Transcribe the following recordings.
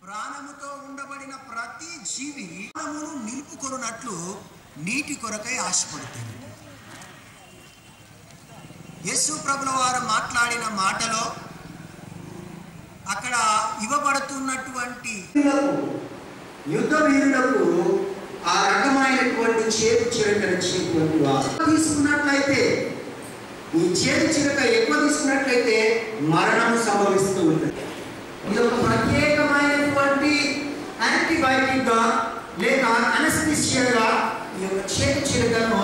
ప్రాణముతో ఉండబడిన ప్రతి జీవి ప్రాణమును నిలుపుకొనున్నట్లు నీటి కొరకై ఆశపడుతుంది. యేసు ప్రభుల వారు మాట్లాడిన మాటలో అక్కడ ఇవ్వబడుతున్నటువంటి యుద్ధ వీరులకు ఆ రకమైనటువంటి చేతి చిరకనిచ్చేటువంటి వారు తీసుకున్నట్లయితే, ఈ చేతి చిరక ఎక్కువ తీసుకున్నట్లయితే మరణం సంభవిస్తూ ఉంటుంది. ఇది ఒక ప్రత్యేకమైనటువంటి యాంటీబయాటిక్ గా లేక అనస్థిషియాగా ఈ యొక్క చేతి చిరకను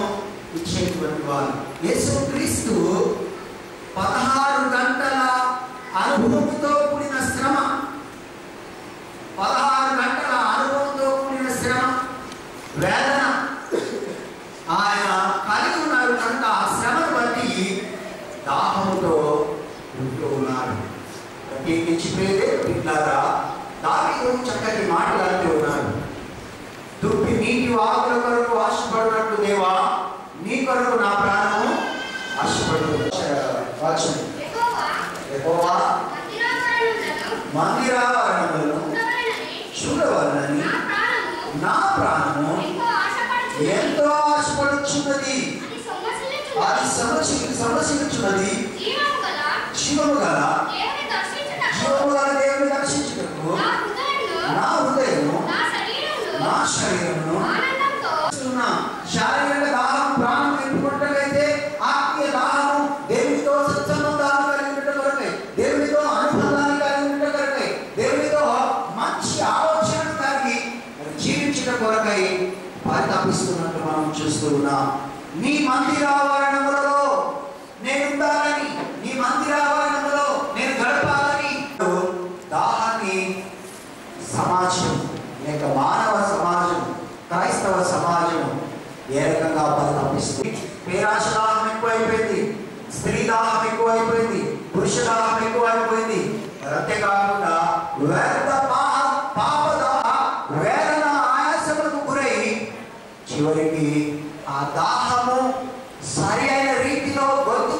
ఇచ్చేటువంటి వారు. యేసుక్రీస్తు 16 గంటల అనుభవంతో కూడిన శ్రమ, 16 గంటల అనుభవంతో కూడిన శ్రమ, వేదన ఆయన కలిగి ఉన్నారు కనుక ఆ శ్రమను బట్టి దాహంతో ఉంటూ ఉన్నారు. ప్రత్యేకించి ఇట్లాగా దావీదు చక్కటి మాట్లాడుతూ ఉన్నారు. దుప్పి నీటి వాగుల కొరకు ఆశపడినట్టు దేవా, నీ కొరకు నా ప్రాణము ఆశపడుతుంది. మందిరావరణములను చూడవలనని నా ప్రాణము ఎంతో ఆశపడుచున్నది. అది సమసిల్చున్నది. జీవము గల దేవుని దర్శించుటకు నా హృదయము నా శరీరము శారీరక దాహం ప్రాణం నింపుకున్నట్లయితే ఆత్మీయ దాహము దేవునితో సత్సంబంధాలు కలిగి ఉండటం కొరకై, దేవునితో అనుబంధాన్ని కలిగి ఉండటం కొరకై, దేవునితో మంచి ఆలోచన కలిగి జీవించడం కొరకై పరితపిస్తున్నట్టు మనం చూస్తూ ఉన్నాం. నీ మందిరావరణములలో నేను ఉండాలని, నీ మందిరావరణములో నేను గడపాలని దాహాన్ని సమాజం లేక మానవ సమాజం, క్రైస్తవ సమాజం ఏ రకంగా పరితపిస్తుంది. పేరాశ దాహం ఎక్కువైపోయింది, స్త్రీ దాహం ఎక్కువైపోయింది, పురుష దాహం ఎక్కువైపోయింది. అంతేకాకుండా పాప వేదన ఆయాసములకు గురై చివరికి ఆ దాహము సరి అయిన రీతిలో గొంతు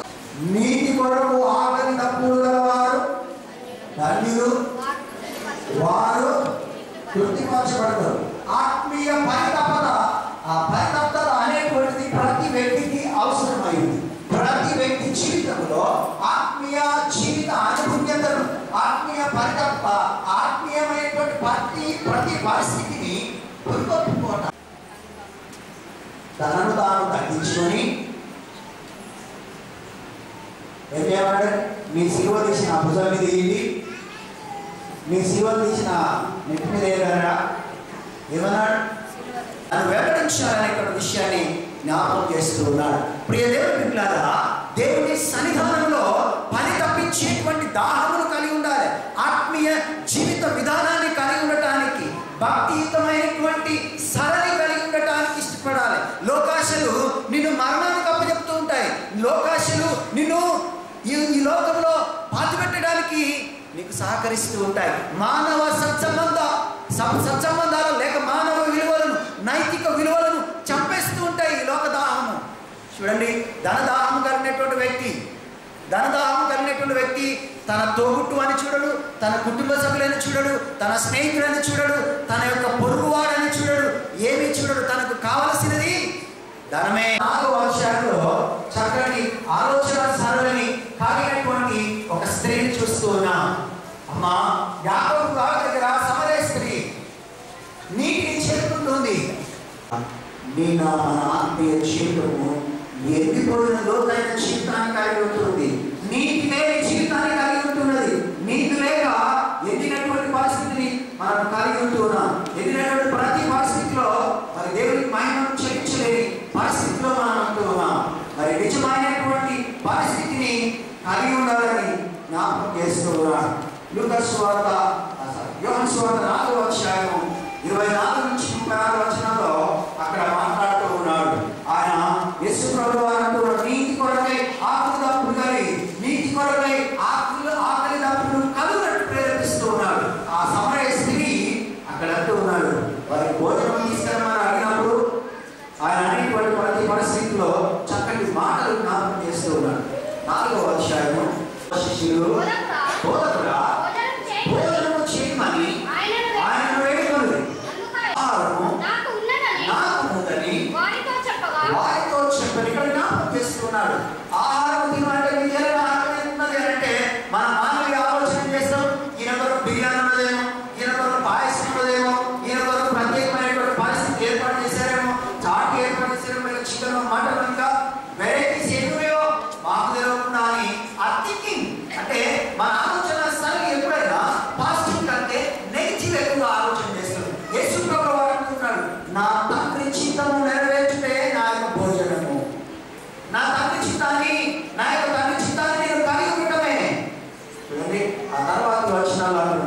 నీటి కొరకు ఆకలి తప్పులు గలవారు ధన్యులు, వారు తృప్తిపరచబడతారు. ఆత్మీయ పరితపత, ఆ పరితప్తత అనేటువంటిది ప్రతి వ్యక్తికి అవసరమైంది. ప్రతి వ్యక్తి జీవితంలో ఆత్మీయ జీవిత అనుభూత్యతను, ఆత్మీయ పరితప్త, ఆత్మీయమైనటువంటి ప్రతి పరిస్థితిని పురుకొట్టుకోవటం, తనను తాను తగ్గించుకొని ఏం చేయమన్నాడు? మీ సిలువ తీసిన భుజం మీద వేయండి, మీ సిలువ తీసిన నెట్టి మీద వేయగలరా ఏమన్నాడు? అని వెంబడించాలనే విషయాన్ని జ్ఞాపకం చేస్తూ ఉన్నాడు. ప్రియ దేవుని బిడ్డలారా, దేవుని సన్నిధానంలో పని తప్పించేటువంటి దాహమును కలిగి ఉండాలి. ఆత్మీయ జీవిత విధానాన్ని కలిగి ఉండటానికి, భక్తియుతమైనటువంటి సరళి కలిగి ఉండటానికి ఇష్టపడాలి. లోకాశలు నిన్ను మరణానికి అప్పచెప్తూ ఉంటాయి. లోకాశలు నిన్ను ఈ లోకంలో పాతిపెట్టడానికి నీకు సహకరిస్తూ ఉంటాయి. మానవ సత్సంబంధాలు లేక మానవ విలువలను, నైతిక విలువలను చంపేస్తూ ఉంటాయి ఈ లోక దాహము. చూడండి, ధనదాహము కలిగినటువంటి వ్యక్తి తన తోబుట్టు అని చూడడు, తన కుటుంబ సభ్యులని చూడడు, తన స్నేహితులని చూడడు, తన యొక్క పొరుగువాడని చూడడు, ఏమీ చూడడు. తనకు కావలసినది ధనమే. 4వ అధ్యాయంలో చక్కటి ఆలోచన సరళిని కలిగినటువంటి ఒక స్త్రీని చూస్తూ ఉన్నాం. అమ్మా, యాకోబు గారి దగ్గర సమరయ స్త్రీ నీటిని చేరుకుంటుంది. మన ఆత్మీయ జీవితము ఎండిపోయిన లోతైన జీవితాన్ని కలిగి ఉంటుంది. నీటి లేని జీవితాన్ని కలిగి ఉంటున్నది. నీటి లేక ఎండినటువంటి పరిస్థితిని మనం కలిగి ఉంటున్నాం. ఎండినటువంటి ప్రతి పరిస్థితిలో మరి దేవునికి మహిమను చెల్లించలేని పరిస్థితిలో మనం ఉంటున్నాం. మరి నిజమైనటువంటి పరిస్థితిని కలిగి ఉండాలని జ్ఞాపకం చేస్తూ ఉన్నాడు. యోహాను సువార్త 4వ అధ్యాయం 24 నుంచి 36 వచనంలో అక్కడ మాట్లాడుతూ ఉన్నాడు. ఆయన యేసు ప్రభువు అంటున్నాడు, నీతి కొరకై ఆకలి దప్పులు కలిగి, నీతి కొరకై ఆకలి దప్పులు కలుగునట్టు ప్రేరేపిస్తూ ఉన్నాడు. ఆ సమరయ స్త్రీ అక్కడ అంటూ ఉన్నాడు, వారి భోజనం తీసుకెళ్ళమని అడిగినప్పుడు ఆయన అనేటువంటి ప్రతి పరిస్థితిలో చక్కటి మాటలు జ్ఞాపకం చేస్తూ ఉన్నాడు. 4వ అధ్యాయం శిష్యులు బోధకుడా భోజనము చేయమని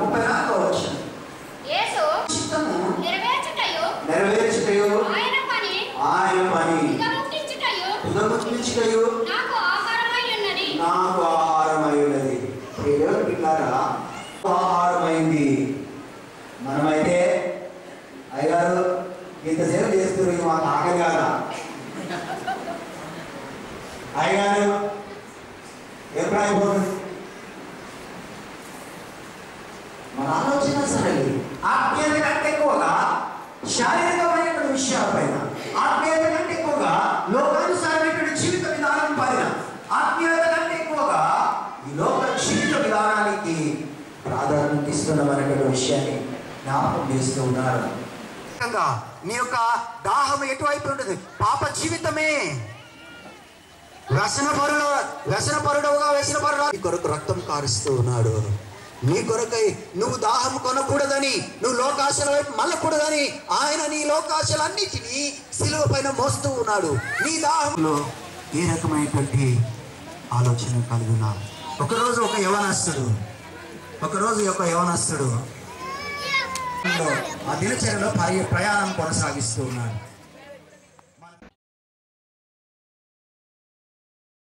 34వ వచనం. యేసు చిత్తము నెరవేర్చుటయు ఆయన పని ఉదముట్టించుటయు నాకు ఆహారమై ఉన్నది. దేవుని బిడ్డలారా, ఆహారమైంది. మనమైతే అయ్యారు ఇంతసేపు చేస్తున్నారు, మాకు ఆకలి కాదా? అయ్యారు ఎప్పుడు అయిపోతుంది? మన ఆలోచన సరే ఆత్మీయత కంటే ఎక్కువగా శారీరకమైనటువంటి విషయాలపైన, ఆత్మీయత కంటే ఎక్కువగా లోకానుసారమైనటువంటి జీవిత విధానం పైన, ఆత్మీయత కంటే ఎక్కువగా ఈ లోక జీవిత విధానానికి ప్రాధాన్యత ఇస్తున్నామనేటువంటి విషయాన్ని జ్ఞాపకం చేస్తూ ఉన్నారు. నీ యొక్క దాహం ఎటువైపు ఉంటుంది? పాప జీవితమే. వ్యసనపరుడుగా నీ కొరకు రక్తం కారుస్తూ ఉన్నాడు. నీ కొరకై నువ్వు దాహం కొనకూడదని, నువ్వు లోకాశల వైపు మళ్ళకూడదని ఆయన నీ లోకాశలన్నిటినీ సిలువ పైన మోస్తూ ఉన్నాడు. నీ దాహంలో ఏ రకమైనటువంటి ఆలోచన కలిగిన ఒకరోజు ఒక యవనస్తుడు ఆ దినచర్యలో ప్రయాణం కొనసాగిస్తూ ఉన్నాడు.